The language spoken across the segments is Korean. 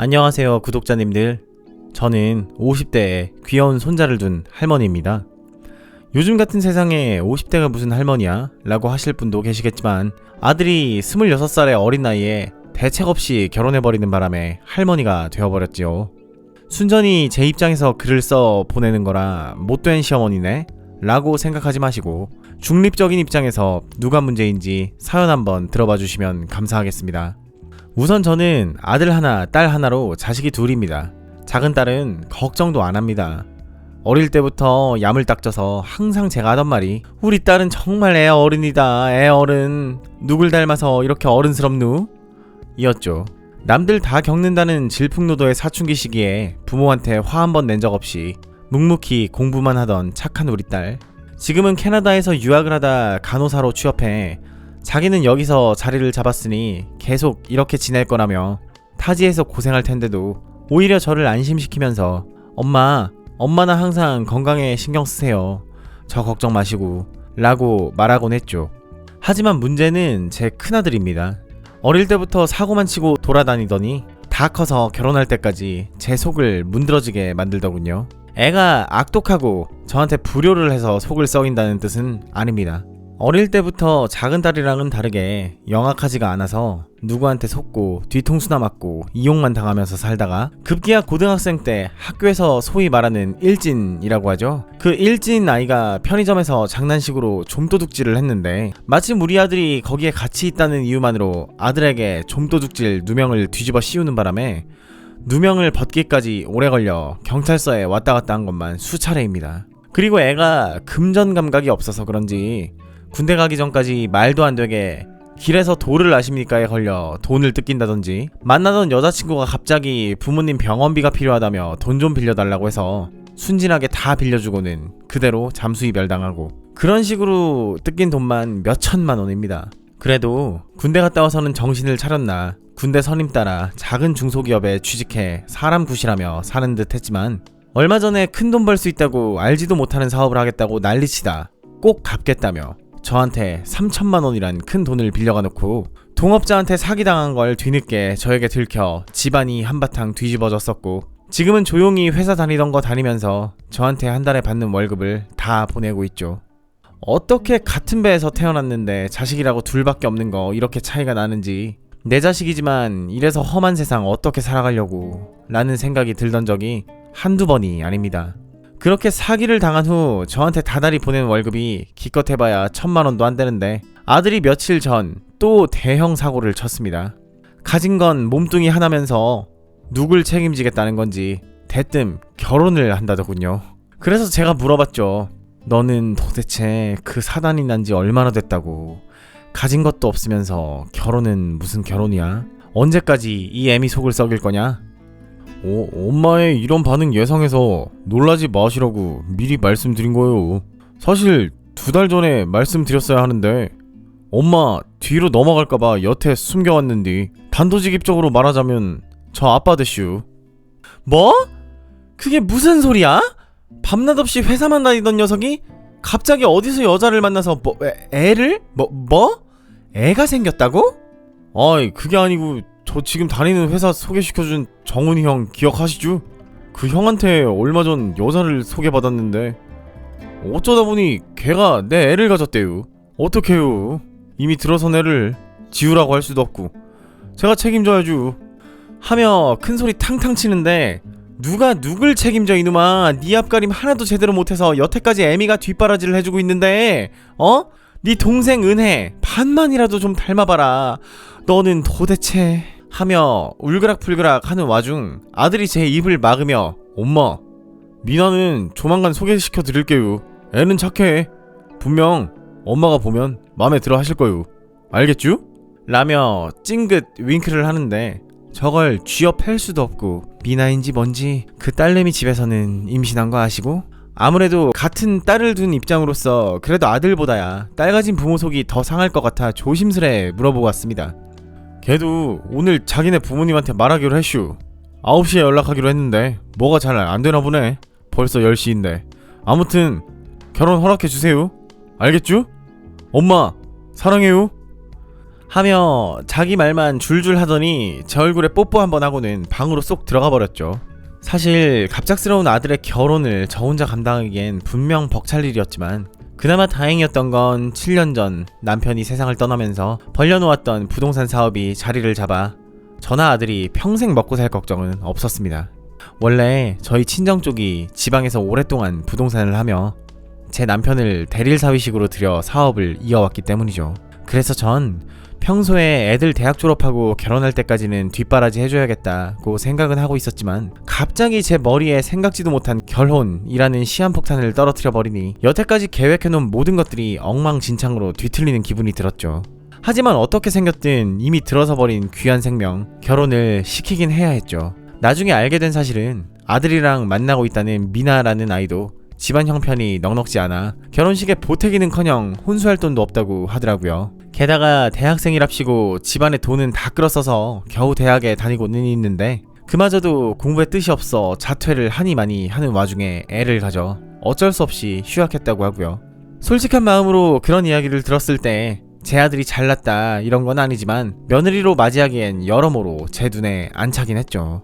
안녕하세요 구독자님들. 저는 50대에 귀여운 손자를 둔 할머니입니다. 요즘 같은 세상에 50대가 무슨 할머니야? 라고 하실 분도 계시겠지만 아들이 26살의 어린 나이에 대책 없이 결혼해버리는 바람에 할머니가 되어버렸지요. 순전히 제 입장에서 글을 써 보내는 거라 못된 시어머니네? 라고 생각하지 마시고 중립적인 입장에서 누가 문제인지 사연 한번 들어봐 주시면 감사하겠습니다. 우선 저는 아들 하나, 딸 하나로 자식이 둘입니다. 작은 딸은 걱정도 안 합니다. 어릴 때부터 야물딱져서 항상 제가 하던 말이 우리 딸은 정말 애 어른이다, 애 어른. 누굴 닮아서 이렇게 어른스럽누? 이었죠. 남들 다 겪는다는 질풍노도의 사춘기 시기에 부모한테 화 한 번 낸 적 없이 묵묵히 공부만 하던 착한 우리 딸. 지금은 캐나다에서 유학을 하다 간호사로 취업해 자기는 여기서 자리를 잡았으니 계속 이렇게 지낼 거라며 타지에서 고생할 텐데도 오히려 저를 안심시키면서 엄마나 항상 건강에 신경 쓰세요. 저 걱정 마시고 라고 말하곤 했죠. 하지만 문제는 제 큰아들입니다. 어릴 때부터 사고만 치고 돌아다니더니 다 커서 결혼할 때까지 제 속을 문드러지게 만들더군요. 애가 악독하고 저한테 불효를 해서 속을 썩인다는 뜻은 아닙니다. 어릴 때부터 작은 딸이랑은 다르게 영악하지가 않아서 누구한테 속고 뒤통수나 맞고 이용만 당하면서 살다가 급기야 고등학생 때 학교에서 소위 말하는 일진이라고 하죠. 그 일진 아이가 편의점에서 장난식으로 좀도둑질을 했는데 마침 우리 아들이 거기에 같이 있다는 이유만으로 아들에게 좀도둑질 누명을 뒤집어 씌우는 바람에 누명을 벗기까지 오래 걸려 경찰서에 왔다 갔다 한 것만 수차례입니다. 그리고 애가 금전 감각이 없어서 그런지 군대 가기 전까지 말도 안 되게 길에서 돌을 아십니까에 걸려 돈을 뜯긴다든지 만나던 여자친구가 갑자기 부모님 병원비가 필요하다며 돈 좀 빌려달라고 해서 순진하게 다 빌려주고는 그대로 잠수 이별당하고 그런 식으로 뜯긴 돈만 몇 천만 원입니다. 그래도 군대 갔다 와서는 정신을 차렸나 군대 선임 따라 작은 중소기업에 취직해 사람 구실하며 사는 듯 했지만 얼마 전에 큰 돈 벌 수 있다고 알지도 못하는 사업을 하겠다고 난리치다 꼭 갚겠다며 저한테 3천만 원이란 큰 돈을 빌려가 놓고 동업자한테 사기당한 걸 뒤늦게 저에게 들켜 집안이 한바탕 뒤집어졌었고 지금은 조용히 회사 다니던 거 다니면서 저한테 한 달에 받는 월급을 다 보내고 있죠. 어떻게 같은 배에서 태어났는데 자식이라고 둘밖에 없는 거 이렇게 차이가 나는지 내 자식이지만 이래서 험한 세상 어떻게 살아가려고 라는 생각이 들던 적이 한두 번이 아닙니다. 그렇게 사기를 당한 후 저한테 다달이 보낸 월급이 기껏 해봐야 1,000만 원도 안 되는데 아들이 며칠 전 또 대형 사고를 쳤습니다. 가진 건 몸뚱이 하나면서 누굴 책임지겠다는 건지 대뜸 결혼을 한다더군요. 그래서 제가 물어봤죠. 너는 도대체 그 사단이 난 지 얼마나 됐다고. 가진 것도 없으면서 결혼은 무슨 결혼이야? 언제까지 이 애미 속을 썩일 거냐? 엄마의 이런 반응 예상해서 놀라지 마시라고 미리 말씀드린 거예요. 사실 2달 전에 말씀드렸어야 하는데 엄마 뒤로 넘어갈까봐 여태 숨겨왔는디 단도직입적으로 말하자면 저 아빠 되슈. 뭐? 그게 무슨 소리야? 밤낮 없이 회사만 다니던 녀석이 갑자기 어디서 여자를 만나서 애를? 애가 생겼다고? 아이 그게 아니고 저 지금 다니는 회사 소개시켜준 정훈이 형 기억하시죠? 그 형한테 얼마 전 여자를 소개받았는데 어쩌다 보니 걔가 내 애를 가졌대요. 어떡해요. 이미 들어선 애를 지우라고 할 수도 없고 제가 책임져야죠. 하며 큰소리 탕탕 치는데 누가 누굴 책임져 이놈아. 네 앞가림 하나도 제대로 못해서 여태까지 애미가 뒷바라지를 해주고 있는데 네 동생 은혜 반만이라도 좀 닮아봐라. 너는 도대체 하며 울그락불그락 하는 와중 아들이 제 입을 막으며 엄마 미나는 조만간 소개시켜 드릴게요. 애는 착해. 분명 엄마가 보면 마음에 들어 하실 거요. 알겠죠? 라며 찡긋 윙크를 하는데 저걸 쥐어 팰 수도 없고 미나인지 뭔지 그 딸내미 집에서는 임신한 거 아시고 아무래도 같은 딸을 둔 입장으로서 그래도 아들보다야 딸 가진 부모 속이 더 상할 것 같아 조심스레 물어보고 왔습니다. 걔도 오늘 자기네 부모님한테 말하기로 했슈. 9시에 연락하기로 했는데 뭐가 잘 안되나 보네. 벌써 10시인데 아무튼 결혼 허락해주세요. 알겠죠? 엄마 사랑해요. 하며 자기 말만 줄줄 하더니 제 얼굴에 뽀뽀 한번 하고는 방으로 쏙 들어가 버렸죠. 사실 갑작스러운 아들의 결혼을 저 혼자 감당하기엔 분명 벅찰 일이었지만 그나마 다행이었던 건 7년 전 남편이 세상을 떠나면서 벌려놓았던 부동산 사업이 자리를 잡아 저나 아들이 평생 먹고 살 걱정은 없었습니다. 원래 저희 친정 쪽이 지방에서 오랫동안 부동산을 하며 제 남편을 대릴사위식으로 들여 사업을 이어왔기 때문이죠. 그래서 전 평소에 애들 대학 졸업하고 결혼할 때까지는 뒷바라지 해줘야겠다고 생각은 하고 있었지만 갑자기 제 머리에 생각지도 못한 결혼이라는 시한폭탄을 떨어뜨려 버리니 여태까지 계획해놓은 모든 것들이 엉망진창으로 뒤틀리는 기분이 들었죠. 하지만 어떻게 생겼든 이미 들어서 버린 귀한 생명, 결혼을 시키긴 해야 했죠. 나중에 알게 된 사실은 아들이랑 만나고 있다는 미나라는 아이도 집안 형편이 넉넉지 않아 결혼식에 보태기는커녕 혼수할 돈도 없다고 하더라고요. 게다가 대학생이랍시고 집안에 돈은 다 끌어써서 겨우 대학에 다니고는 있는데 그마저도 공부에 뜻이 없어 자퇴를 하니 많이 하는 와중에 애를 가져 어쩔 수 없이 휴학했다고 하고요. 솔직한 마음으로 그런 이야기를 들었을 때 제 아들이 잘났다 이런 건 아니지만 며느리로 맞이하기엔 여러모로 제 눈에 안 차긴 했죠.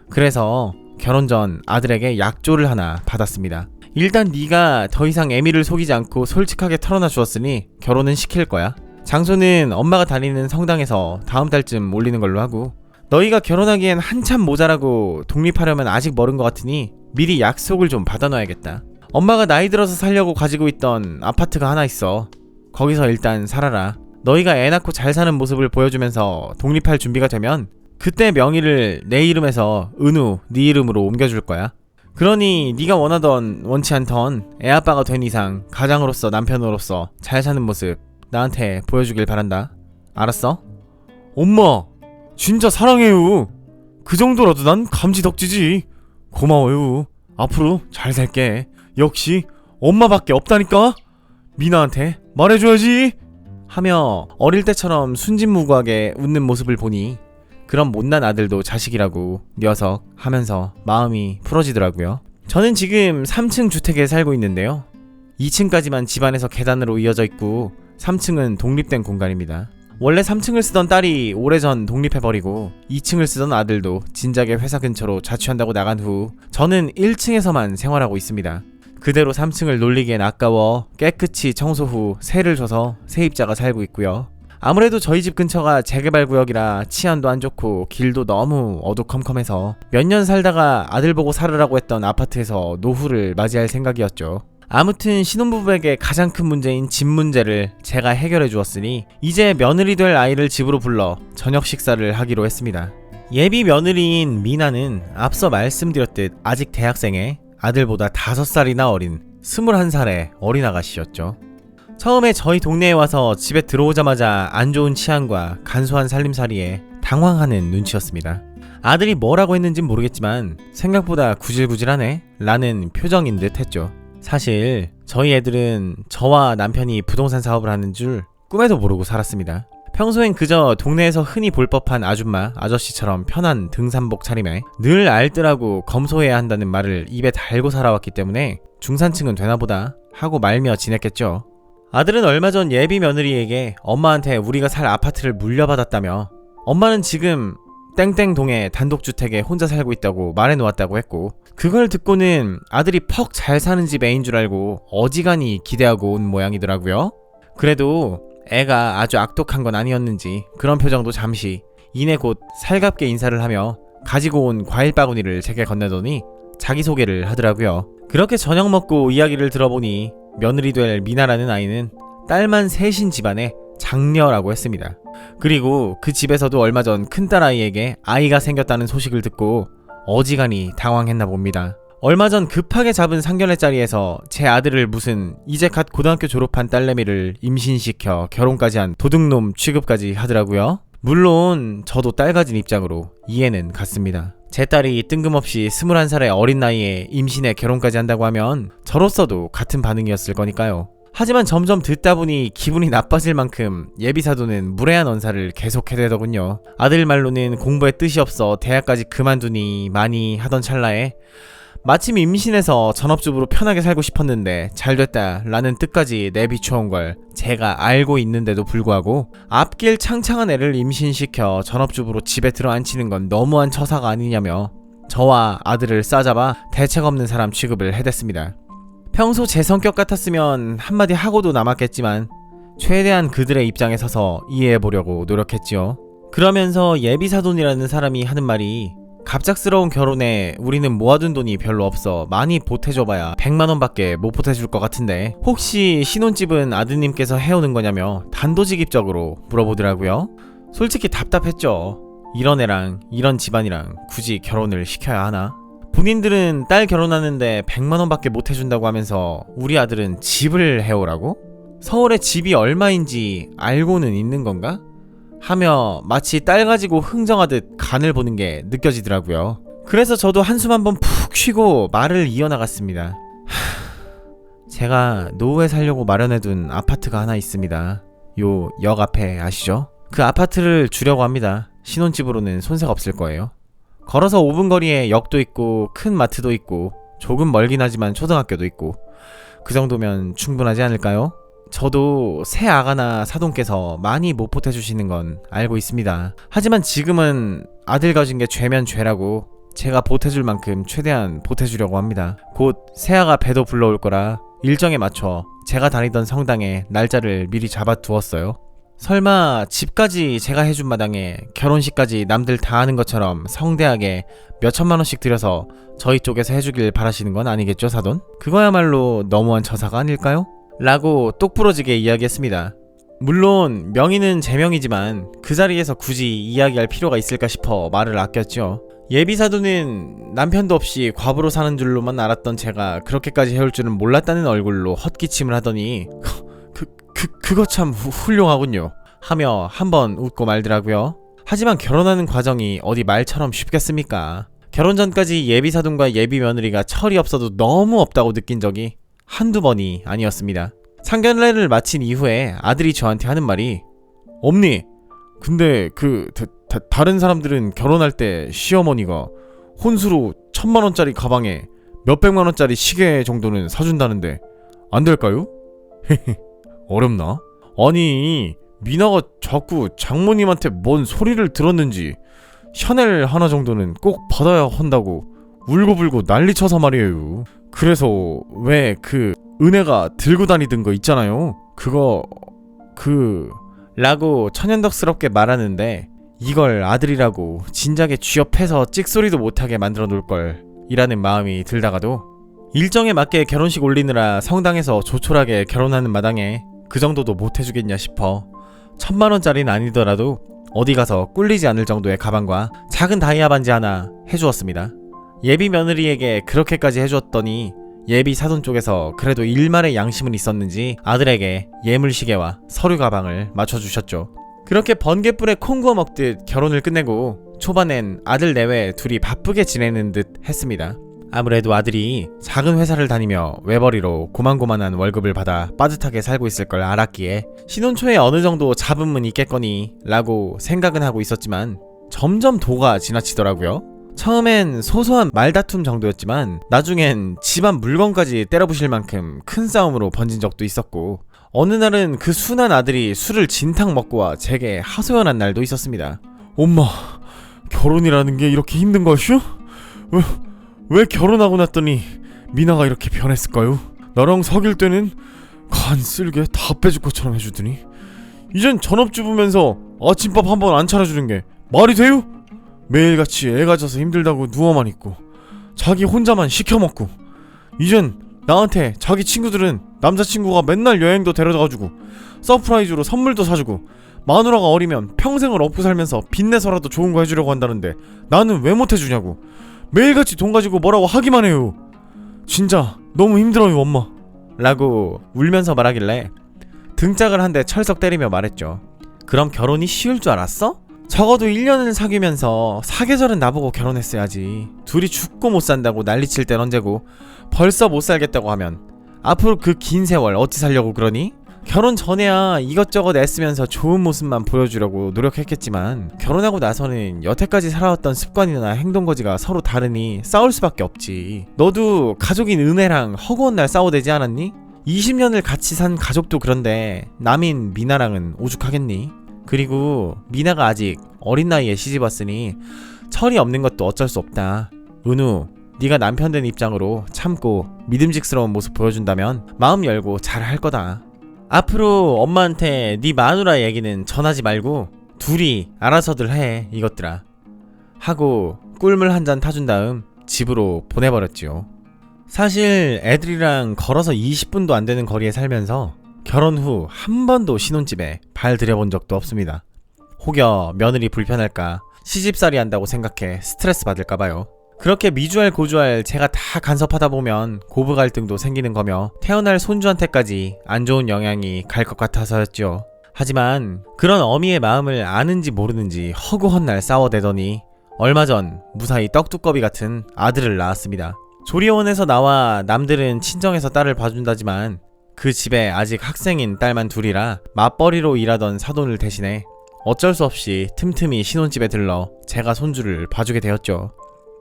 그래서 결혼 전 아들에게 약조를 하나 받았습니다. 일단 네가 더 이상 애미를 속이지 않고 솔직하게 털어놔 주었으니 결혼은 시킬 거야. 장소는 엄마가 다니는 성당에서 다음 달쯤 올리는 걸로 하고 너희가 결혼하기엔 한참 모자라고 독립하려면 아직 멀은 것 같으니 미리 약속을 좀 받아놔야겠다. 엄마가 나이 들어서 살려고 가지고 있던 아파트가 하나 있어. 거기서 일단 살아라. 너희가 애 낳고 잘 사는 모습을 보여주면서 독립할 준비가 되면 그때 명의를 내 이름에서 은우 네 이름으로 옮겨줄 거야. 그러니 네가 원하던 원치 않던 애아빠가 된 이상 가장으로서 남편으로서 잘 사는 모습 나한테 보여주길 바란다. 알았어? 엄마 진짜 사랑해요. 그 정도라도 난 감지덕지지. 고마워요. 앞으로 잘 살게. 역시 엄마밖에 없다니까. 미나한테 말해줘야지 하며 어릴 때처럼 순진무구하게 웃는 모습을 보니 그런 못난 아들도 자식이라고 녀석 하면서 마음이 풀어지더라고요. 저는 지금 3층 주택에 살고 있는데요. 2층까지만 집안에서 계단으로 이어져 있고 3층은 독립된 공간입니다. 원래 3층을 쓰던 딸이 오래전 독립해버리고 2층을 쓰던 아들도 진작에 회사 근처로 자취한다고 나간 후 저는 1층에서만 생활하고 있습니다. 그대로 3층을 놀리기엔 아까워 깨끗이 청소 후 세를 줘서 세입자가 살고 있고요. 아무래도 저희 집 근처가 재개발 구역이라 치안도 안 좋고 길도 너무 어두컴컴해서 몇 년 살다가 아들 보고 살으라고 했던 아파트에서 노후를 맞이할 생각이었죠. 아무튼 신혼부부에게 가장 큰 문제인 집 문제를 제가 해결해 주었으니 이제 며느리 될 아이를 집으로 불러 저녁 식사를 하기로 했습니다. 예비 며느리인 미나는 앞서 말씀드렸듯 아직 대학생에 아들보다 5살이나 어린 21살의 어린 아가씨였죠. 처음에 저희 동네에 와서 집에 들어오자마자 안 좋은 치안과 간소한 살림살이에 당황하는 눈치였습니다. 아들이 뭐라고 했는진 모르겠지만 생각보다 구질구질하네 라는 표정인 듯 했죠. 사실 저희 애들은 저와 남편이 부동산 사업을 하는 줄 꿈에도 모르고 살았습니다. 평소엔 그저 동네에서 흔히 볼 법한 아줌마, 아저씨처럼 편한 등산복 차림에 늘 알뜰하고 검소해야 한다는 말을 입에 달고 살아왔기 때문에 중산층은 되나보다 하고 말며 지냈겠죠. 아들은 얼마 전 예비 며느리에게 엄마한테 우리가 살 아파트를 물려받았다며 엄마는 지금 땡땡동에 단독주택에 혼자 살고 있다고 말해놓았다고 했고 그걸 듣고는 아들이 퍽 잘 사는 집 애인 줄 알고 어지간히 기대하고 온 모양이더라고요. 그래도 애가 아주 악독한 건 아니었는지 그런 표정도 잠시 이내 곧 살갑게 인사를 하며 가지고 온 과일 바구니를 제게 건네더니 자기소개를 하더라고요. 그렇게 저녁 먹고 이야기를 들어보니 며느리 될 미나라는 아이는 딸만 셋인 집안의 장녀라고 했습니다. 그리고 그 집에서도 얼마 전 큰딸아이에게 아이가 생겼다는 소식을 듣고 어지간히 당황했나 봅니다. 얼마 전 급하게 잡은 상견례 자리에서 제 아들을 무슨 이제 갓 고등학교 졸업한 딸내미를 임신시켜 결혼까지 한 도둑놈 취급까지 하더라고요. 물론 저도 딸 가진 입장으로 이해는 갔습니다. 제 딸이 뜬금없이 21살의 어린 나이에 임신에 결혼까지 한다고 하면 저로서도 같은 반응이었을 거니까요. 하지만 점점 듣다 보니 기분이 나빠질 만큼 예비사도는 무례한 언사를 계속 해대더군요. 아들 말로는 공부에 뜻이 없어 대학까지 그만두니 많이 하던 찰나에 마침 임신해서 전업주부로 편하게 살고 싶었는데 잘됐다 라는 뜻까지 내비춰온 걸 제가 알고 있는데도 불구하고 앞길 창창한 애를 임신시켜 전업주부로 집에 들어앉히는 건 너무한 처사가 아니냐며 저와 아들을 싸잡아 대책 없는 사람 취급을 해댔습니다. 평소 제 성격 같았으면 한마디 하고도 남았겠지만 최대한 그들의 입장에 서서 이해해보려고 노력했지요. 그러면서 예비사돈이라는 사람이 하는 말이 갑작스러운 결혼에 우리는 모아둔 돈이 별로 없어 많이 보태줘봐야 100만원 밖에 못 보태줄 것 같은데 혹시 신혼집은 아드님께서 해오는 거냐며 단도직입적으로 물어보더라고요. 솔직히 답답했죠. 이런 애랑 이런 집안이랑 굳이 결혼을 시켜야 하나? 본인들은 딸 결혼하는데 100만원 밖에 못 해준다고 하면서 우리 아들은 집을 해오라고? 서울에 집이 얼마인지 알고는 있는 건가? 하며 마치 딸 가지고 흥정하듯 간을 보는 게 느껴지더라고요. 그래서 저도 한숨 한번 푹 쉬고 말을 이어나갔습니다. 제가 노후에 살려고 마련해둔 아파트가 하나 있습니다. 요 역 앞에 아시죠? 그 아파트를 주려고 합니다. 신혼집으로는 손색 없을 거예요. 걸어서 5분 거리에 역도 있고 큰 마트도 있고 조금 멀긴 하지만 초등학교도 있고 그 정도면 충분하지 않을까요? 저도 새 아가나 사돈께서 많이 못 보태주시는 건 알고 있습니다. 하지만 지금은 아들 가진 게 죄면 죄라고 제가 보태줄 만큼 최대한 보태주려고 합니다. 곧 새아가 배도 불러올 거라 일정에 맞춰 제가 다니던 성당에 날짜를 미리 잡아두었어요. 설마 집까지 제가 해준 마당에 결혼식까지 남들 다 하는 것처럼 성대하게 몇천만원씩 들여서 저희 쪽에서 해주길 바라시는 건 아니겠죠, 사돈? 그거야말로 너무한 처사가 아닐까요? 라고 똑부러지게 이야기했습니다. 물론 명의는 제 명이지만 그 자리에서 굳이 이야기할 필요가 있을까 싶어 말을 아꼈죠. 예비사돈은 남편도 없이 과부로 사는 줄로만 알았던 제가 그렇게까지 해올 줄은 몰랐다는 얼굴로 헛기침을 하더니 그거 참 훌륭하군요 하며 한번 웃고 말더라고요. 하지만 결혼하는 과정이 어디 말처럼 쉽겠습니까? 결혼 전까지 예비사돈과 예비며느리가 철이 없어도 너무 없다고 느낀 적이 한두 번이 아니었습니다. 상견례를 마친 이후에 아들이 저한테 하는 말이 엄니 근데 다른 사람들은 결혼할 때 시어머니가 혼수로 1000만원짜리 가방에 몇백만원짜리 시계 정도는 사준다는데 안 될까요? 어렵나? 아니 미나가 자꾸 장모님한테 뭔 소리를 들었는지 샤넬 하나 정도는 꼭 받아야 한다고 울고불고 난리쳐서 말이에요. 그래서 왜 은혜가 들고 다니던 거 있잖아요. 라고 천연덕스럽게 말하는데 이걸 아들이라고 진작에 쥐업해서 찍소리도 못하게 만들어 놓을걸 이라는 마음이 들다가도 일정에 맞게 결혼식 올리느라 성당에서 조촐하게 결혼하는 마당에 그 정도도 못해주겠냐 싶어 1000만원짜리는 아니더라도 어디 가서 꿀리지 않을 정도의 가방과 작은 다이아 반지 하나 해주었습니다. 예비 며느리에게 그렇게까지 해주었더니 예비 사돈 쪽에서 그래도 일말의 양심은 있었는지 아들에게 예물시계와 서류 가방을 맞춰주셨죠. 그렇게 번갯불에 콩 구워 먹듯 결혼을 끝내고 초반엔 아들 내외 둘이 바쁘게 지내는 듯 했습니다. 아무래도 아들이 작은 회사를 다니며 외벌이로 고만고만한 월급을 받아 빠듯하게 살고 있을 걸 알았기에 신혼 초에 어느 정도 잡음은 있겠거니 라고 생각은 하고 있었지만 점점 도가 지나치더라고요. 처음엔 소소한 말다툼 정도였지만 나중엔 집안 물건까지 때려부실 만큼 큰 싸움으로 번진 적도 있었고 어느 날은 그 순한 아들이 술을 진탕 먹고 와 제게 하소연한 날도 있었습니다. 엄마, 결혼이라는 게 이렇게 힘든 것이오? 왜 결혼하고 났더니 미나가 이렇게 변했을까요? 나랑 사귈 때는 간 쓸게 다 빼줄 것처럼 해주더니 이젠 전업주부면서 아침밥 한 번 안 차려주는 게 말이 돼요? 매일같이 애 가져서 힘들다고 누워만 있고 자기 혼자만 시켜먹고 이젠 나한테 자기 친구들은 남자친구가 맨날 여행도 데려다가주고 서프라이즈로 선물도 사주고 마누라가 어리면 평생을 업고 살면서 빚내서라도 좋은 거 해주려고 한다는데 나는 왜 못해주냐고 매일같이 돈 가지고 뭐라고 하기만 해요. 진짜 너무 힘들어요 엄마 라고 울면서 말하길래 등짝을 한 대 철썩 때리며 말했죠. 그럼 결혼이 쉬울 줄 알았어? 적어도 1년을 사귀면서 사계절은 나보고 결혼했어야지. 둘이 죽고 못 산다고 난리칠 땐 언제고 벌써 못 살겠다고 하면 앞으로 그 긴 세월 어찌 살려고 그러니? 결혼 전에야 이것저것 애쓰면서 좋은 모습만 보여주려고 노력했겠지만 결혼하고 나서는 여태까지 살아왔던 습관이나 행동거지가 서로 다르니 싸울 수밖에 없지. 너도 가족인 은혜랑 허구한 날 싸워대지 않았니? 20년을 같이 산 가족도 그런데 남인 미나랑은 오죽하겠니? 그리고 미나가 아직 어린 나이에 시집 왔으니 철이 없는 것도 어쩔 수 없다. 은우, 네가 남편 된 입장으로 참고 믿음직스러운 모습 보여준다면 마음 열고 잘 할 거다. 앞으로 엄마한테 네 마누라 얘기는 전하지 말고 둘이 알아서들 해, 이것들아. 하고 꿀물 한 잔 타준 다음 집으로 보내버렸지요. 사실 애들이랑 걸어서 20분도 안 되는 거리에 살면서 결혼 후 한 번도 신혼집에 발 들여본 적도 없습니다. 혹여 며느리 불편할까, 시집살이 한다고 생각해 스트레스 받을까봐요. 그렇게 미주알 고주알 제가 다 간섭하다 보면 고부 갈등도 생기는 거며 태어날 손주한테까지 안 좋은 영향이 갈 것 같아서였죠. 하지만 그런 어미의 마음을 아는지 모르는지 허구헌날 싸워대더니 얼마 전 무사히 떡두꺼비 같은 아들을 낳았습니다. 조리원에서 나와 남들은 친정에서 딸을 봐준다지만 그 집에 아직 학생인 딸만 둘이라 맞벌이로 일하던 사돈을 대신해 어쩔 수 없이 틈틈이 신혼집에 들러 제가 손주를 봐주게 되었죠.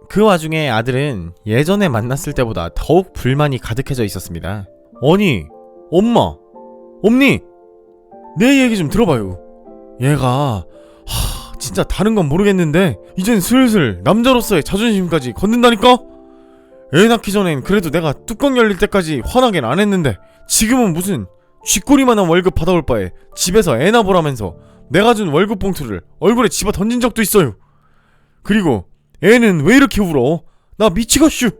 그 와중에 아들은 예전에 만났을 때보다 더욱 불만이 가득해져 있었습니다. 아니, 엄마, 엄니, 내 얘기 좀 들어봐요. 얘가 진짜 다른 건 모르겠는데 이젠 슬슬 남자로서의 자존심까지 걷는다니까? 애 낳기 전엔 그래도 내가 뚜껑 열릴 때까지 화나긴 안 했는데 지금은 무슨 쥐꼬리만한 월급 받아올 바에 집에서 애 낳아보라면서 내가 준 월급 봉투를 얼굴에 집어 던진 적도 있어요. 그리고 애는 왜 이렇게 울어? 나 미치겠슈.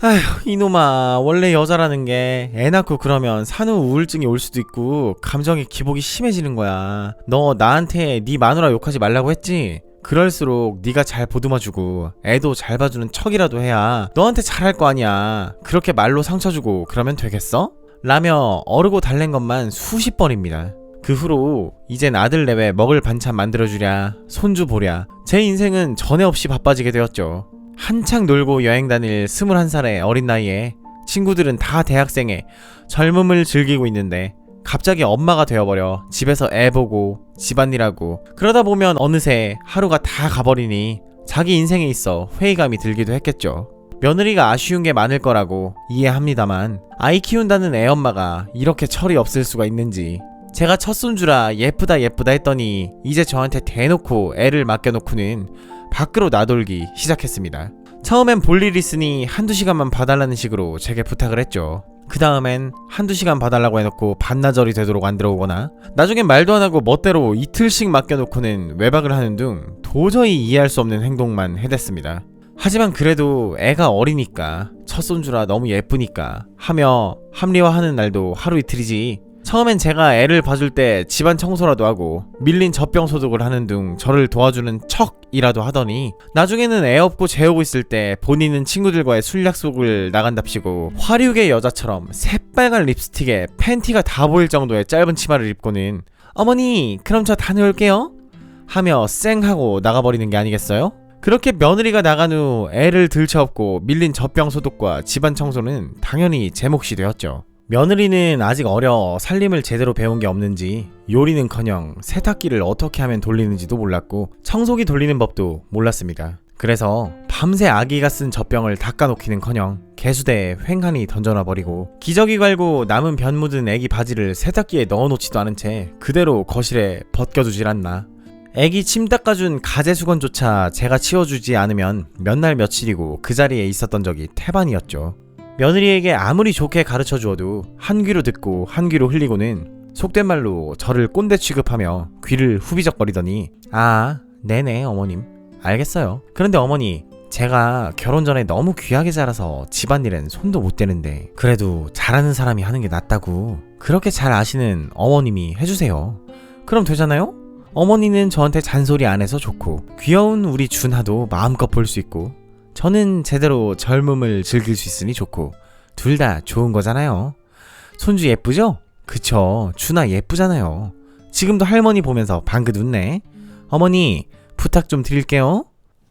아휴, 이놈아, 원래 여자라는 게 애 낳고 그러면 산후 우울증이 올 수도 있고 감정의 기복이 심해지는 거야. 너 나한테 네 마누라 욕하지 말라고 했지? 그럴수록 네가 잘 보듬어주고 애도 잘 봐주는 척이라도 해야 너한테 잘할 거 아니야. 그렇게 말로 상처 주고 그러면 되겠어? 라며 어르고 달랜 것만 수십 번입니다. 그 후로 이젠 아들 내외 먹을 반찬 만들어주랴, 손주 보랴, 제 인생은 전에 없이 바빠지게 되었죠. 한창 놀고 여행 다닐 21살의 어린 나이에 친구들은 다 대학생에 젊음을 즐기고 있는데 갑자기 엄마가 되어버려 집에서 애 보고 집안일하고 그러다 보면 어느새 하루가 다 가버리니 자기 인생에 있어 회의감이 들기도 했겠죠. 며느리가 아쉬운 게 많을 거라고 이해합니다만 아이 키운다는 애엄마가 이렇게 철이 없을 수가 있는지. 제가 첫 손주라 예쁘다 했더니 이제 저한테 대놓고 애를 맡겨놓고는 밖으로 나돌기 시작했습니다. 처음엔 볼일 있으니 한두 시간만 봐달라는 식으로 제게 부탁을 했죠. 그 다음엔 한두 시간 봐달라고 해놓고 반나절이 되도록 안 들어오거나 나중엔 말도 안 하고 멋대로 이틀씩 맡겨놓고는 외박을 하는 등 도저히 이해할 수 없는 행동만 해댔습니다. 하지만 그래도 애가 어리니까 첫 손주라 너무 예쁘니까 하며 합리화하는 날도 하루 이틀이지. 처음엔 제가 애를 봐줄 때 집안 청소라도 하고 밀린 젖병 소독을 하는 등 저를 도와주는 척이라도 하더니 나중에는 애 없고 재우고 있을 때 본인은 친구들과의 술 약속을 나간답시고 화류계 여자처럼 새빨간 립스틱에 팬티가 다 보일 정도의 짧은 치마를 입고는 어머니 그럼 저 다녀올게요 하며 쌩 하고 나가버리는 게 아니겠어요? 그렇게 며느리가 나간 후 애를 들쳐업고 밀린 젖병 소독과 집안 청소는 당연히 제 몫이 되었죠. 며느리는 아직 어려 살림을 제대로 배운 게 없는지 요리는커녕 세탁기를 어떻게 하면 돌리는지도 몰랐고 청소기 돌리는 법도 몰랐습니다. 그래서 밤새 아기가 쓴 젖병을 닦아놓기는커녕 개수대에 횡하니 던져놔버리고 기저귀 갈고 남은 변 묻은 애기 바지를 세탁기에 넣어놓지도 않은 채 그대로 거실에 벗겨두질 않나. 애기 침 닦아준 가제수건조차 제가 치워주지 않으면 몇 날 며칠이고 그 자리에 있었던 적이 태반이었죠. 며느리에게 아무리 좋게 가르쳐 주어도 한 귀로 듣고 한 귀로 흘리고는 속된 말로 저를 꼰대 취급하며 귀를 후비적거리더니 아, 네네 어머님 알겠어요. 그런데 어머니 제가 결혼 전에 너무 귀하게 자라서 집안일엔 손도 못 대는데 그래도 잘하는 사람이 하는 게 낫다고 그렇게 잘 아시는 어머님이 해주세요. 그럼 되잖아요? 어머니는 저한테 잔소리 안 해서 좋고 귀여운 우리 준하도 마음껏 볼 수 있고 저는 제대로 젊음을 즐길 수 있으니 좋고 둘 다 좋은 거잖아요. 손주 예쁘죠? 그쵸, 준아 예쁘잖아요. 지금도 할머니 보면서 방긋 웃네. 어머니 부탁 좀 드릴게요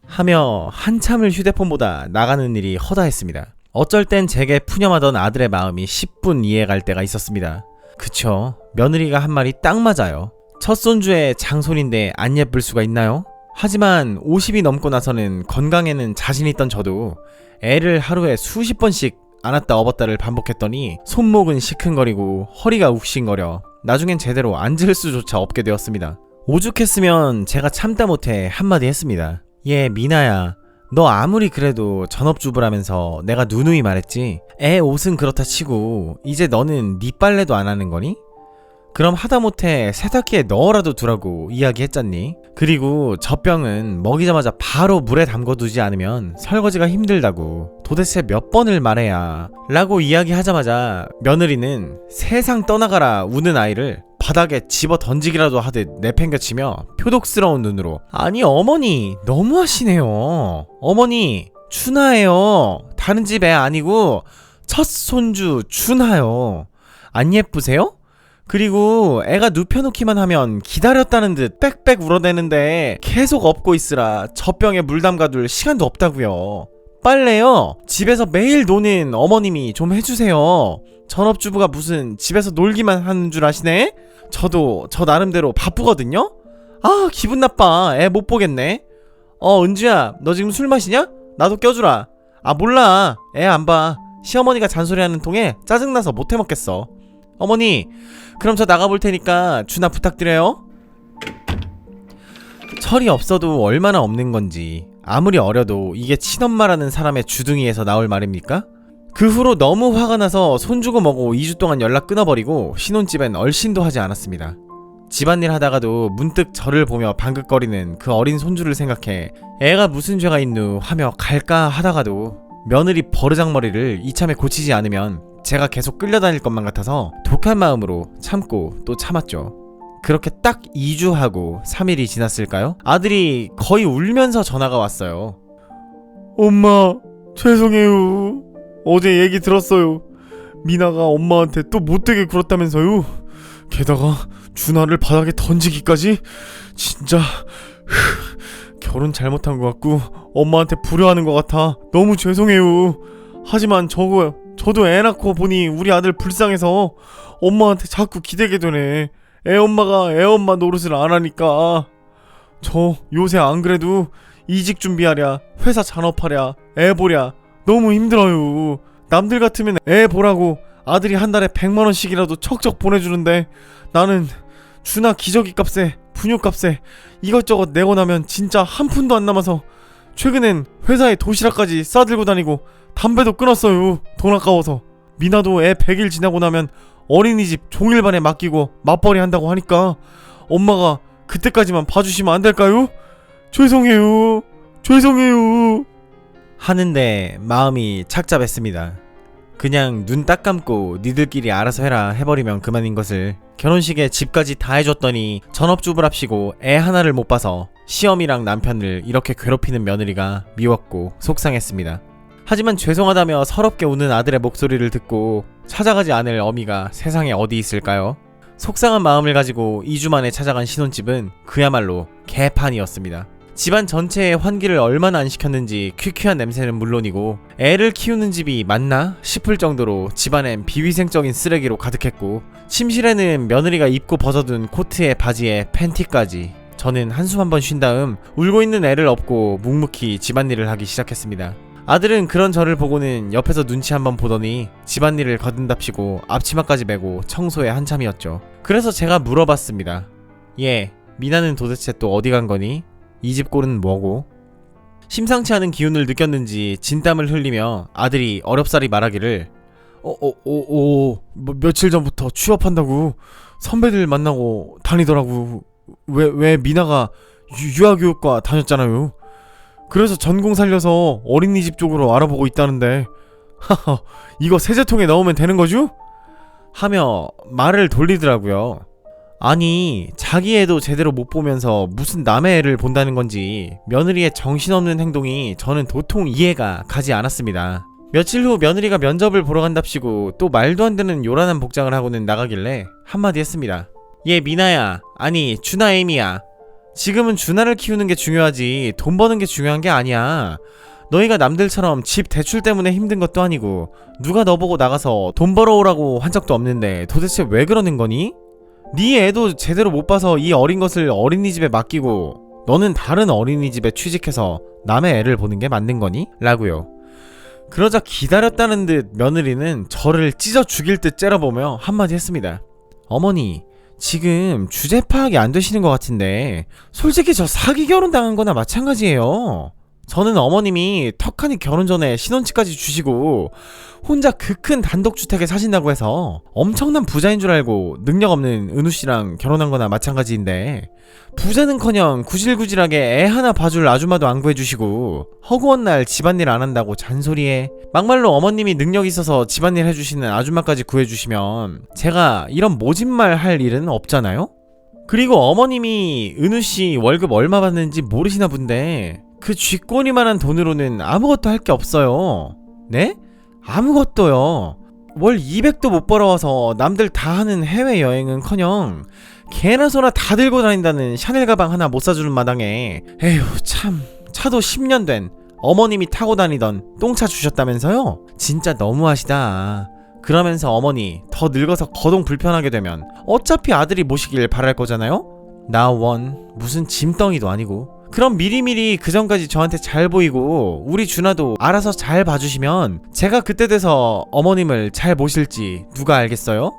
하며 한참을 휴대폰보다 나가는 일이 허다했습니다. 어쩔 땐 제게 푸념하던 아들의 마음이 10분 이해갈 때가 있었습니다. 그쵸, 며느리가 한 말이 딱 맞아요. 첫 손주의 장손인데 안 예쁠 수가 있나요? 하지만 50이 넘고 나서는 건강에는 자신 있던 저도 애를 하루에 수십 번씩 안았다 업었다를 반복했더니 손목은 시큰거리고 허리가 욱신거려 나중엔 제대로 앉을 수조차 없게 되었습니다. 오죽했으면 제가 참다 못해 한마디 했습니다. 얘 미나야, 너 아무리 그래도 전업주부라면서 내가 누누이 말했지, 애 옷은 그렇다 치고 이제 너는 네 빨래도 안 하는 거니? 그럼 하다못해 세탁기에 넣어라도 두라고 이야기했잖니? 그리고 젖병은 먹이자마자 바로 물에 담궈두지 않으면 설거지가 힘들다고 도대체 몇 번을 말해야 라고 이야기하자마자 며느리는 세상 떠나가라 우는 아이를 바닥에 집어 던지기라도 하듯 내팽겨치며 표독스러운 눈으로, 아니 어머니 너무하시네요. 어머니 준하예요. 다른 집 애 아니고 첫 손주 준하요. 안 예쁘세요? 그리고 애가 눕혀놓기만 하면 기다렸다는 듯 빽빽 울어대는데 계속 업고 있으라 젖병에 물 담가둘 시간도 없다고요. 빨래요, 집에서 매일 노는 어머님이 좀 해주세요. 전업주부가 무슨 집에서 놀기만 하는 줄 아시네? 저도 저 나름대로 바쁘거든요? 아 기분 나빠. 애 못 보겠네. 은주야, 너 지금 술 마시냐? 나도 껴주라. 아 몰라, 애 안 봐. 시어머니가 잔소리하는 통에 짜증나서 못 해먹겠어. 어머니 그럼 저 나가볼 테니까 준아 부탁드려요. 철이 없어도 얼마나 없는 건지, 아무리 어려도 이게 친엄마라는 사람의 주둥이에서 나올 말입니까? 그 후로 너무 화가 나서 손주고 뭐고 2주 동안 연락 끊어버리고 신혼집엔 얼씬도 하지 않았습니다. 집안일 하다가도 문득 저를 보며 방긋거리는 그 어린 손주를 생각해 애가 무슨 죄가 있누 하며 갈까 하다가도 며느리 버르장머리를 이참에 고치지 않으면 제가 계속 끌려다닐 것만 같아서 독한 마음으로 참고 또 참았죠. 그렇게 딱 2주 하고 3일이 지났을까요? 아들이 거의 울면서 전화가 왔어요. 엄마 죄송해요. 어제 얘기 들었어요. 미나가 엄마한테 또 못되게 굴었다면서요. 게다가 준하를 바닥에 던지기까지. 진짜 결혼 잘못한 것 같고 엄마한테 불효하는 것 같아 너무 죄송해요. 하지만 저도 애 낳고 보니 우리 아들 불쌍해서 엄마한테 자꾸 기대게 되네. 애엄마가 애엄마 노릇을 안 하니까. 저 요새 안 그래도 이직 준비하랴, 회사 잔업하랴, 애 보랴 너무 힘들어요. 남들 같으면 애 보라고 아들이 한 달에 100만원씩이라도 척척 보내주는데 나는 준하 기저귀 값에 분유값에 이것저것 내고 나면 진짜 한 푼도 안 남아서 최근엔 회사에 도시락까지 싸들고 다니고 담배도 끊었어요. 돈 아까워서. 미나도 애 100일 지나고 나면 어린이집 종일반에 맡기고 맞벌이 한다고 하니까 엄마가 그때까지만 봐주시면 안 될까요? 죄송해요. 하는데 마음이 착잡했습니다. 그냥 눈 딱 감고 니들끼리 알아서 해라 해버리면 그만인 것을 결혼식에 집까지 다 해줬더니 전업주부랍시고 애 하나를 못 봐서 시어미랑 남편을 이렇게 괴롭히는 며느리가 미웠고 속상했습니다. 하지만 죄송하다며 서럽게 우는 아들의 목소리를 듣고 찾아가지 않을 어미가 세상에 어디 있을까요? 속상한 마음을 가지고 2주 만에 찾아간 신혼집은 그야말로 개판이었습니다. 집안 전체에 환기를 얼마나 안 시켰는지 퀴퀴한 냄새는 물론이고 애를 키우는 집이 맞나 싶을 정도로 집안엔 비위생적인 쓰레기로 가득했고 침실에는 며느리가 입고 벗어둔 코트에 바지에 팬티까지. 저는 한숨 한번 쉰 다음 울고 있는 애를 업고 묵묵히 집안일을 하기 시작했습니다. 아들은 그런 저를 보고는 옆에서 눈치 한번 보더니 집안일을 거둔답시고 앞치마까지 메고 청소에 한참이었죠. 그래서 제가 물어봤습니다. 얘, 미나는 도대체 또 어디 간 거니? 이 집 꼴은 뭐고? 심상치 않은 기운을 느꼈는지 진땀을 흘리며 아들이 어렵사리 말하기를 며칠 전부터 취업한다고 선배들 만나고 다니더라고. 왜 미나가 유아교육과 다녔잖아요. 그래서 전공 살려서 어린이집 쪽으로 알아보고 있다는데 하하 이거 세제통에 넣으면 되는 거죠? 하며 말을 돌리더라고요. 아니 자기 애도 제대로 못 보면서 무슨 남의 애를 본다는 건지 며느리의 정신없는 행동이 저는 도통 이해가 가지 않았습니다. 며칠 후 며느리가 면접을 보러 간답시고 또 말도 안 되는 요란한 복장을 하고는 나가길래 한마디 했습니다. 얘 미나야, 아니 준하 에이미야, 지금은 준하를 키우는 게 중요하지 돈 버는 게 중요한 게 아니야. 너희가 남들처럼 집 대출 때문에 힘든 것도 아니고 누가 너보고 나가서 돈 벌어오라고 한 적도 없는데 도대체 왜 그러는 거니? 네 애도 제대로 못 봐서 이 어린 것을 어린이집에 맡기고 너는 다른 어린이집에 취직해서 남의 애를 보는 게 맞는 거니? 라고요. 그러자 기다렸다는 듯 며느리는 저를 찢어 죽일 듯 째려보며 한마디 했습니다. 어머니, 지금 주제 파악이 안 되시는 것 같은데 솔직히 저 사기 결혼 당한 거나 마찬가지예요. 저는 어머님이 턱하니 결혼 전에 신혼집까지 주시고 혼자 그 큰 단독주택에 사신다고 해서 엄청난 부자인 줄 알고 능력 없는 은우씨랑 결혼한 거나 마찬가지인데 부자는커녕 구질구질하게 애 하나 봐줄 아줌마도 안 구해주시고 허구한 날 집안일 안 한다고 잔소리해. 막말로 어머님이 능력 있어서 집안일 해주시는 아줌마까지 구해주시면 제가 이런 모진말 할 일은 없잖아요? 그리고 어머님이 은우씨 월급 얼마 받는지 모르시나 본데 그 쥐꼬리만한 돈으로는 아무것도 할 게 없어요. 네? 아무것도요. 월 200도 못 벌어와서 남들 다 하는 해외여행은커녕 개나 소나 다 들고 다닌다는 샤넬 가방 하나 못 사주는 마당에 에휴 참 차도 10년 된 어머님이 타고 다니던 똥차 주셨다면서요? 진짜 너무하시다. 그러면서 어머니 더 늙어서 거동 불편하게 되면 어차피 아들이 모시길 바랄 거잖아요? 나 원 무슨 짐덩이도 아니고. 그럼 미리미리 그 전까지 저한테 잘 보이고 우리 준아도 알아서 잘 봐주시면 제가 그때 돼서 어머님을 잘 모실지 누가 알겠어요?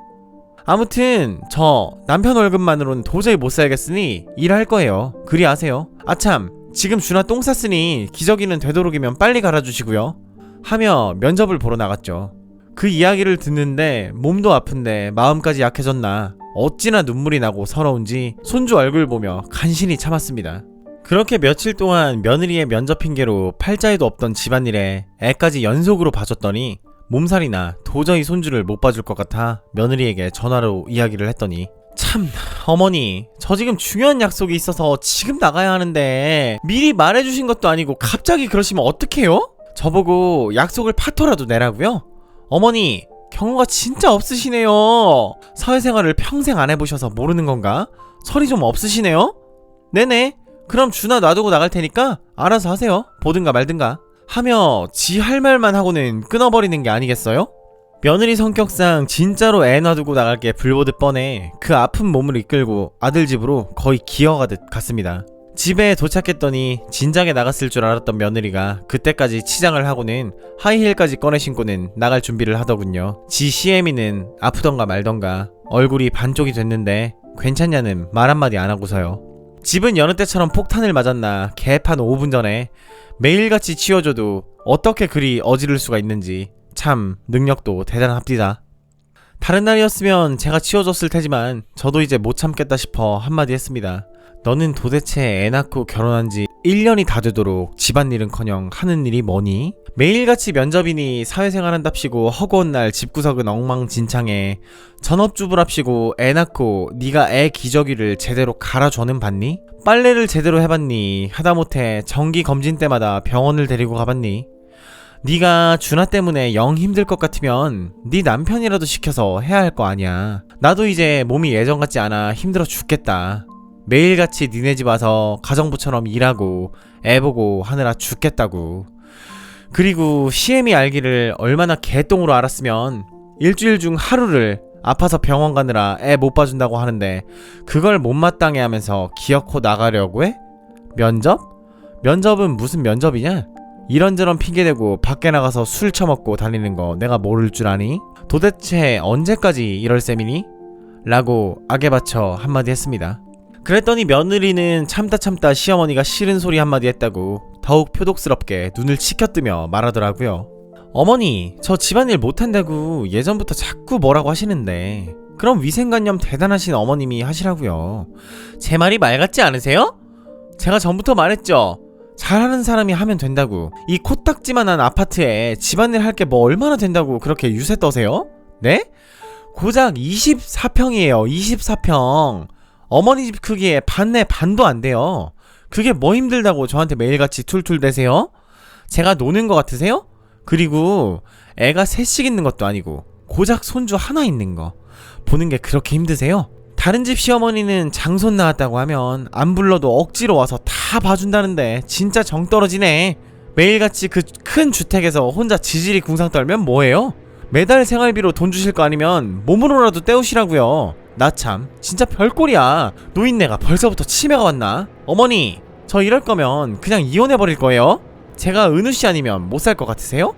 아무튼 저 남편 월급만으로는 도저히 못 살겠으니 일할 거예요. 그리 아세요. 아참 지금 준아 똥 쌌으니 기저귀는 되도록이면 빨리 갈아주시고요. 하며 면접을 보러 나갔죠. 그 이야기를 듣는데 몸도 아픈데 마음까지 약해졌나 어찌나 눈물이 나고 서러운지 손주 얼굴 보며 간신히 참았습니다. 그렇게 며칠 동안 며느리의 면접 핑계로 팔자에도 없던 집안일에 애까지 연속으로 봐줬더니 몸살이나 도저히 손주를 못 봐줄 것 같아 며느리에게 전화로 이야기를 했더니 참 어머니 저 지금 중요한 약속이 있어서 지금 나가야 하는데 미리 말해주신 것도 아니고 갑자기 그러시면 어떡해요? 저보고 약속을 파토라도 내라고요? 어머니 경우가 진짜 없으시네요. 사회생활을 평생 안 해보셔서 모르는 건가? 설이 좀 없으시네요? 네네 그럼 준아 놔두고 나갈 테니까 알아서 하세요. 보든가 말든가 하며 지 할 말만 하고는 끊어버리는 게 아니겠어요? 며느리 성격상 진짜로 애 놔두고 나갈 게 불보듯 뻔해 그 아픈 몸을 이끌고 아들 집으로 거의 기어가듯 갔습니다. 집에 도착했더니 진작에 나갔을 줄 알았던 며느리가 그때까지 치장을 하고는 하이힐까지 꺼내 신고는 나갈 준비를 하더군요. 지 CM이는 아프던가 말던가 얼굴이 반쪽이 됐는데 괜찮냐는 말 한마디 안 하고서요. 집은 여느 때처럼 폭탄을 맞았나 개판 5분 전에 매일같이 치워줘도 어떻게 그리 어지를 수가 있는지 참 능력도 대단합디다. 다른 날이었으면 제가 치워줬을 테지만 저도 이제 못 참겠다 싶어 한마디 했습니다. 너는 도대체 애 낳고 결혼한 지 1년이 다 되도록 집안일은커녕 하는 일이 뭐니? 매일같이 면접이니 사회생활 한답시고 허구한 날 집구석은 엉망진창해 전업주부랍시고 애 낳고 네가 애 기저귀를 제대로 갈아줘는 봤니? 빨래를 제대로 해봤니? 하다못해 정기검진 때마다 병원을 데리고 가봤니? 네가 준아 때문에 영 힘들 것 같으면 네 남편이라도 시켜서 해야 할 거 아니야. 나도 이제 몸이 예전 같지 않아 힘들어 죽겠다. 매일같이 니네 집 와서 가정부처럼 일하고 애 보고 하느라 죽겠다고. 그리고 CM이 알기를 얼마나 개똥으로 알았으면 일주일 중 하루를 아파서 병원 가느라 애 못 봐준다고 하는데 그걸 못마땅해 하면서 기어코 나가려고 해? 면접? 면접은 무슨 면접이냐? 이런저런 핑계대고 밖에 나가서 술 처먹고 다니는 거 내가 모를 줄 아니? 도대체 언제까지 이럴 셈이니? 라고 악에 받쳐 한마디 했습니다. 그랬더니 며느리는 참다 시어머니가 싫은 소리 한마디 했다고 더욱 표독스럽게 눈을 치켜뜨며 말하더라고요. 어머니 저 집안일 못한다고 예전부터 자꾸 뭐라고 하시는데 그럼 위생관념 대단하신 어머님이 하시라고요. 제 말이 말 같지 않으세요? 제가 전부터 말했죠. 잘하는 사람이 하면 된다고. 이 코딱지만한 아파트에 집안일 할 게 뭐 얼마나 된다고 그렇게 유세 떠세요? 네? 고작 24평이에요 24평. 어머니 집 크기에 반 내 반도 안 돼요. 그게 뭐 힘들다고 저한테 매일같이 툴툴대세요? 제가 노는 거 같으세요? 그리고 애가 셋씩 있는 것도 아니고 고작 손주 하나 있는 거 보는 게 그렇게 힘드세요? 다른 집 시어머니는 장손 나왔다고 하면 안 불러도 억지로 와서 다 봐준다는데 진짜 정 떨어지네. 매일같이 그 큰 주택에서 혼자 지질이 궁상 떨면 뭐해요? 매달 생활비로 돈 주실 거 아니면 몸으로라도 때우시라고요. 나 참 진짜 별꼴이야. 노인네가 벌써부터 치매가 왔나? 어머니, 저 이럴 거면 그냥 이혼해버릴 거예요? 제가 은우씨 아니면 못 살 것 같으세요?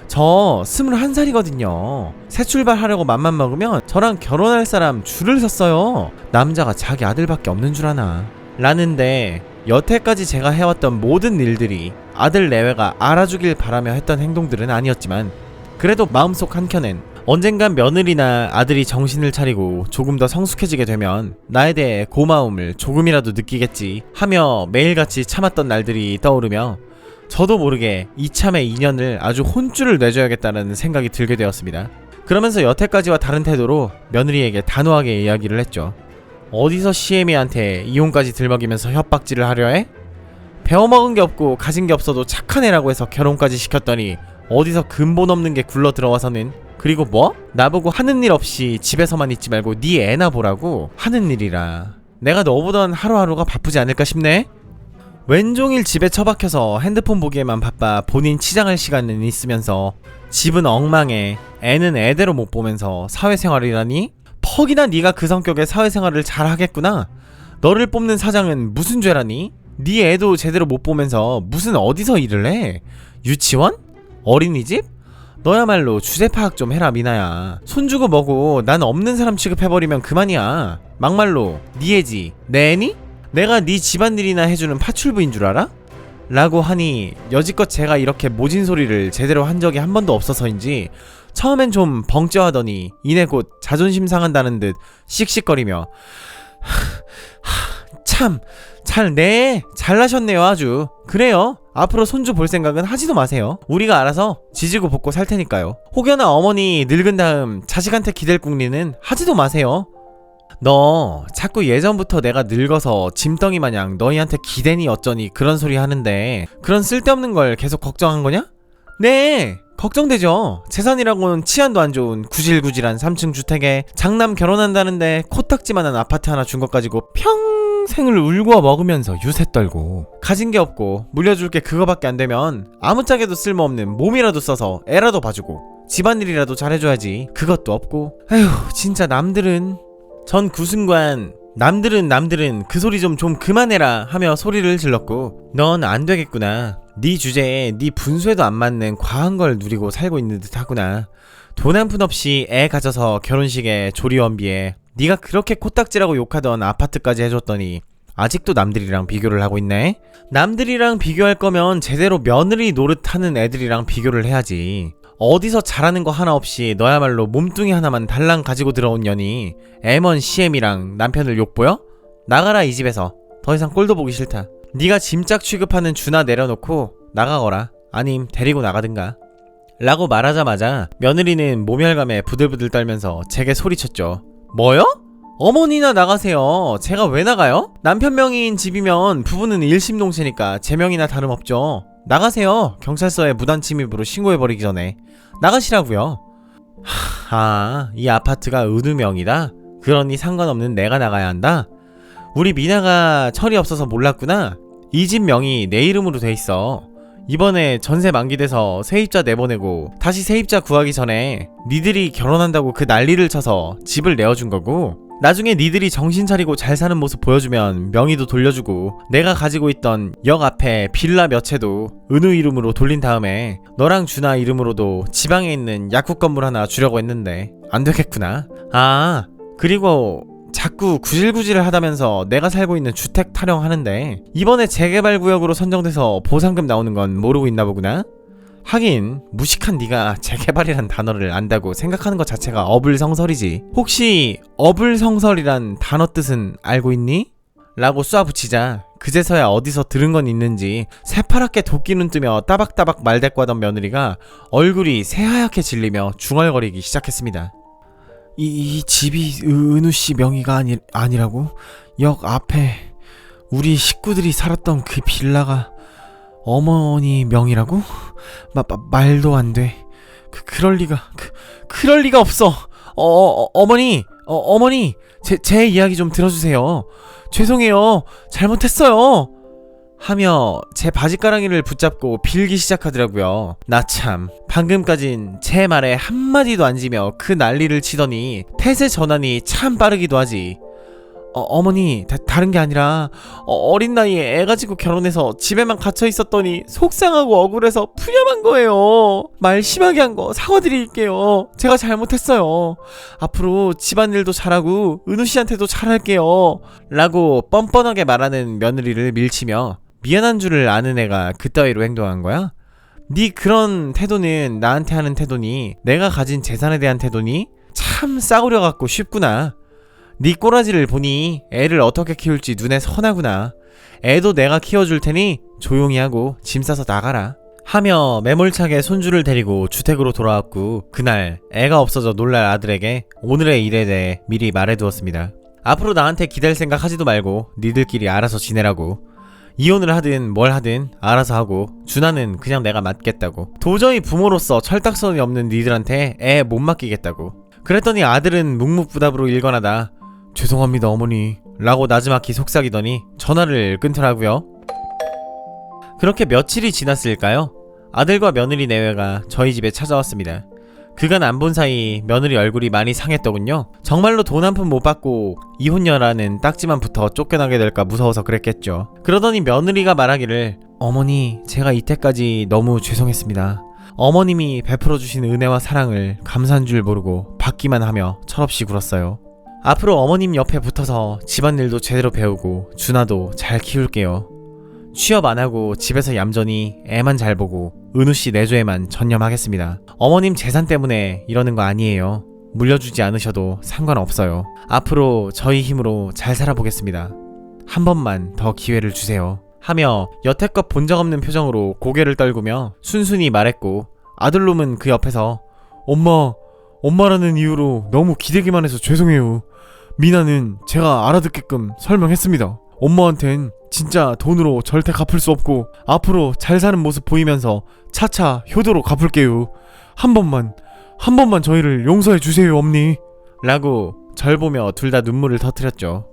저 21살이거든요. 새 출발하려고 맘만 먹으면 저랑 결혼할 사람 줄을 섰어요. 남자가 자기 아들밖에 없는 줄 아나. 라는데 여태까지 제가 해왔던 모든 일들이 아들 내외가 알아주길 바라며 했던 행동들은 아니었지만 그래도 마음속 한켠엔 언젠간 며느리나 아들이 정신을 차리고 조금 더 성숙해지게 되면 나에 대해 고마움을 조금이라도 느끼겠지 하며 매일같이 참았던 날들이 떠오르며 저도 모르게 이참에 인연을 아주 혼쭐을 내줘야겠다는 생각이 들게 되었습니다. 그러면서 여태까지와 다른 태도로 며느리에게 단호하게 이야기를 했죠. 어디서 시애미한테 이혼까지 들먹이면서 협박질을 하려 해? 배워먹은 게 없고 가진 게 없어도 착한 애라고 해서 결혼까지 시켰더니 어디서 근본 없는 게 굴러 들어와서는. 그리고 뭐? 나보고 하는 일 없이 집에서만 있지 말고 네 애나 보라고? 하는 일이라 내가 너보단 하루하루가 바쁘지 않을까 싶네? 왼종일 집에 처박혀서 핸드폰 보기에만 바빠 본인 치장할 시간은 있으면서 집은 엉망해 애는 애대로 못 보면서 사회생활이라니? 퍽이나 네가 그 성격에 사회생활을 잘 하겠구나. 너를 뽑는 사장은 무슨 죄라니? 네 애도 제대로 못 보면서 무슨 어디서 일을 해? 유치원? 어린이집? 너야말로 주제 파악 좀 해라 미나야. 손 주고 뭐고 난 없는 사람 취급해버리면 그만이야. 막말로 네 애지 내 애니? 내가 네 집안일이나 해주는 파출부인 줄 알아? 라고 하니 여지껏 제가 이렇게 모진 소리를 제대로 한 적이 한 번도 없어서인지 처음엔 좀 벙쪄하더니 이내 곧 자존심 상한다는 듯 씩씩거리며 참 네 잘나셨네요 아주. 그래요, 앞으로 손주 볼 생각은 하지도 마세요. 우리가 알아서 지지고 볶고 살 테니까요. 혹여나 어머니 늙은 다음 자식한테 기댈 궁리는 하지도 마세요. 너 자꾸 예전부터 내가 늙어서 짐덩이 마냥 너희한테 기대니 어쩌니 그런 소리 하는데 그런 쓸데없는 걸 계속 걱정한 거냐? 네, 걱정되죠. 재산이라고는 치안도 안 좋은 구질구질한 3층 주택에 장남 결혼한다는데 코딱지만한 아파트 하나 준 것 가지고 평생을 울고 먹으면서 유세 떨고 가진 게 없고 물려줄 게 그거밖에 안 되면 아무짝에도 쓸모없는 몸이라도 써서 애라도 봐주고 집안일이라도 잘해줘야지. 그것도 없고 에휴 진짜 남들은. 전 그 순간 남들은 그 소리 좀 그만해라 하며 소리를 질렀고 넌 안 되겠구나. 네 주제에 네 분수에도 안 맞는 과한 걸 누리고 살고 있는 듯 하구나. 돈 한 푼 없이 애 가져서 결혼식에 조리원비에 네가 그렇게 코딱지라고 욕하던 아파트까지 해줬더니 아직도 남들이랑 비교를 하고 있네? 남들이랑 비교할 거면 제대로 며느리 노릇하는 애들이랑 비교를 해야지. 어디서 잘하는 거 하나 없이 너야말로 몸뚱이 하나만 달랑 가지고 들어온 년이 애먼 시엠이랑 남편을 욕보여? 나가라 이 집에서. 더 이상 꼴도 보기 싫다. 네가 짐짝 취급하는 주나 내려놓고 나가거라. 아님 데리고 나가든가. 라고 말하자마자 며느리는 모멸감에 부들부들 떨면서 제게 소리쳤죠. 뭐요? 어머니나 나가세요. 제가 왜 나가요? 남편 명의인 집이면 부부는 일심동체니까 제 명이나 다름없죠. 나가세요. 경찰서에 무단침입으로 신고해버리기 전에 나가시라고요. 이 아파트가 은우 명이다? 그러니 상관없는 내가 나가야 한다? 우리 미나가 철이 없어서 몰랐구나. 이 집 명이 내 이름으로 돼 있어. 이번에 전세 만기돼서 세입자 내보내고 다시 세입자 구하기 전에 니들이 결혼한다고 그 난리를 쳐서 집을 내어준 거고, 나중에 니들이 정신 차리고 잘 사는 모습 보여주면 명의도 돌려주고 내가 가지고 있던 역 앞에 빌라 몇 채도 은우 이름으로 돌린 다음에 너랑 준하 이름으로도 지방에 있는 약국 건물 하나 주려고 했는데 안 되겠구나. 그리고 자꾸 구질구질을 하다면서 내가 살고 있는 주택 타령하는데 이번에 재개발 구역으로 선정돼서 보상금 나오는 건 모르고 있나 보구나. 하긴 무식한 네가 재개발이란 단어를 안다고 생각하는 것 자체가 어불성설이지. 혹시 어불성설이란 단어 뜻은 알고 있니? 라고 쏴붙이자 그제서야 어디서 들은 건 있는지 새파랗게 도끼눈 뜨며 따박따박 말대꾸하던 며느리가 얼굴이 새하얗게 질리며 중얼거리기 시작했습니다. 이 집이 은우씨 명의가 아니라고? 역 앞에 우리 식구들이 살았던 그 빌라가 어머니 명의라고? 말도 안 돼. 그럴 리가 없어. 어머니, 제 이야기 좀 들어주세요. 죄송해요. 잘못했어요. 하며 제 바지가랑이를 붙잡고 빌기 시작하더라고요. 나 참 방금까진 제 말에 한마디도 안 지며 그 난리를 치더니 태세 전환이 참 빠르기도 하지. 어머니, 다른 게 아니라 어린 나이에 애 가지고 결혼해서 집에만 갇혀 있었더니 속상하고 억울해서 푸념한 거예요. 말 심하게 한 거 사과드릴게요. 제가 잘못했어요. 앞으로 집안일도 잘하고 은우 씨한테도 잘할게요. 라고 뻔뻔하게 말하는 며느리를 밀치며 미안한 줄을 아는 애가 그따위로 행동한 거야? 네 그런 태도는 나한테 하는 태도니 내가 가진 재산에 대한 태도니 참 싸구려 같고 쉽구나. 네 꼬라지를 보니 애를 어떻게 키울지 눈에 선하구나. 애도 내가 키워줄 테니 조용히 하고 짐 싸서 나가라. 하며 매몰차게 손주를 데리고 주택으로 돌아왔고 그날 애가 없어져 놀랄 아들에게 오늘의 일에 대해 미리 말해두었습니다. 앞으로 나한테 기댈 생각 하지도 말고 니들끼리 알아서 지내라고. 이혼을 하든 뭘 하든 알아서 하고 준하는 그냥 내가 맡겠다고. 도저히 부모로서 철딱선이 없는 니들한테 애 못 맡기겠다고. 그랬더니 아들은 묵묵부답으로 일관하다 죄송합니다 어머니 라고 나지막히 속삭이더니 전화를 끊더라고요. 그렇게 며칠이 지났을까요? 아들과 며느리 내외가 저희 집에 찾아왔습니다. 그간 안 본 사이 며느리 얼굴이 많이 상했더군요. 정말로 돈 한 푼 못 받고 이혼녀라는 딱지만 붙어 쫓겨나게 될까 무서워서 그랬겠죠. 그러더니 며느리가 말하기를 어머니 제가 이때까지 너무 죄송했습니다. 어머님이 베풀어주신 은혜와 사랑을 감사한 줄 모르고 받기만 하며 철없이 굴었어요. 앞으로 어머님 옆에 붙어서 집안일도 제대로 배우고 준하도 잘 키울게요. 취업 안 하고 집에서 얌전히 애만 잘 보고 은우씨 내조에만 전념하겠습니다. 어머님 재산 때문에 이러는 거 아니에요. 물려주지 않으셔도 상관없어요. 앞으로 저희 힘으로 잘 살아보겠습니다. 한 번만 더 기회를 주세요. 하며 여태껏 본 적 없는 표정으로 고개를 떨구며 순순히 말했고 아들놈은 그 옆에서 엄마라는 이유로 너무 기대기만 해서 죄송해요. 미나는 제가 알아듣게끔 설명했습니다. 엄마한텐 진짜 돈으로 절대 갚을 수 없고 앞으로 잘 사는 모습 보이면서 차차 효도로 갚을게요. 한 번만 저희를 용서해 주세요 엄니. 라고 절 보며 둘 다 눈물을 터뜨렸죠.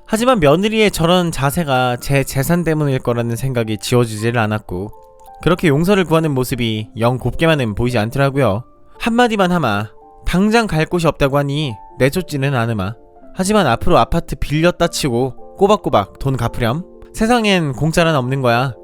하지만 며느리의 저런 자세가 제 재산 때문일 거라는 생각이 지워지질 않았고 그렇게 용서를 구하는 모습이 영 곱게만은 보이지 않더라고요. 한마디만 하마 당장 갈 곳이 없다고 하니 내쫓지는 않으마. 하지만 앞으로 아파트 빌렸다 치고 꼬박꼬박 돈 갚으렴. 세상엔 공짜는 없는 거야.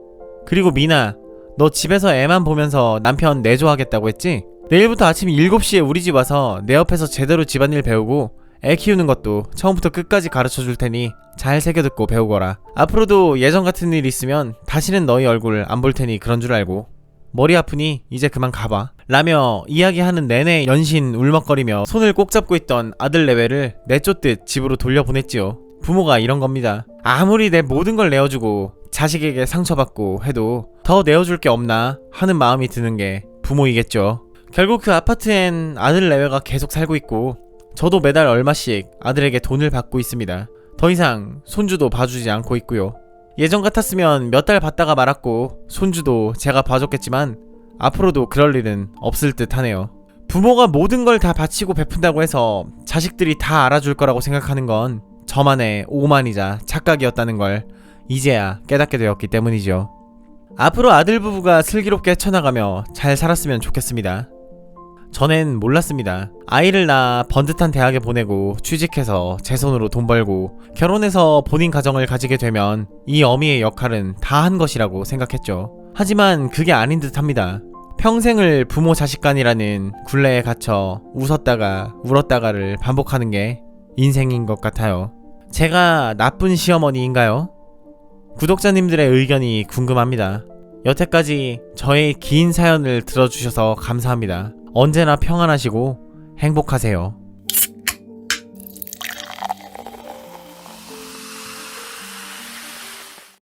그리고 미나 너 집에서 애만 보면서 남편 내조하겠다고 했지? 내일부터 아침 7시에 우리 집 와서 내 옆에서 제대로 집안일 배우고 애 키우는 것도 처음부터 끝까지 가르쳐 줄 테니 잘 새겨듣고 배우거라. 앞으로도 예전 같은 일 있으면 다시는 너희 얼굴 안 볼 테니 그런 줄 알고 머리 아프니 이제 그만 가봐. 라며 이야기하는 내내 연신 울먹거리며 손을 꼭 잡고 있던 아들 내외를 내쫓듯 집으로 돌려보냈지요. 부모가 이런 겁니다. 아무리 내 모든 걸 내어주고 자식에게 상처받고 해도 더 내어줄 게 없나 하는 마음이 드는 게 부모이겠죠. 결국 그 아파트엔 아들 내외가 계속 살고 있고 저도 매달 얼마씩 아들에게 돈을 받고 있습니다. 더 이상 손주도 봐주지 않고 있고요. 예전 같았으면 몇 달 받다가 말았고 손주도 제가 봐줬겠지만 앞으로도 그럴 일은 없을 듯 하네요. 부모가 모든 걸 다 바치고 베푼다고 해서 자식들이 다 알아줄 거라고 생각하는 건 저만의 오만이자 착각이었다는 걸 이제야 깨닫게 되었기 때문이죠. 앞으로 아들 부부가 슬기롭게 헤쳐나가며 잘 살았으면 좋겠습니다. 전엔 몰랐습니다. 아이를 낳아 번듯한 대학에 보내고 취직해서 제 손으로 돈 벌고 결혼해서 본인 가정을 가지게 되면 이 어미의 역할은 다 한 것이라고 생각했죠. 하지만 그게 아닌 듯 합니다. 평생을 부모 자식 간이라는 굴레에 갇혀 웃었다가 울었다가를 반복하는 게 인생인 것 같아요. 제가 나쁜 시어머니인가요? 구독자님들의 의견이 궁금합니다. 여태까지 저의 긴 사연을 들어주셔서 감사합니다. 언제나 평안하시고 행복하세요.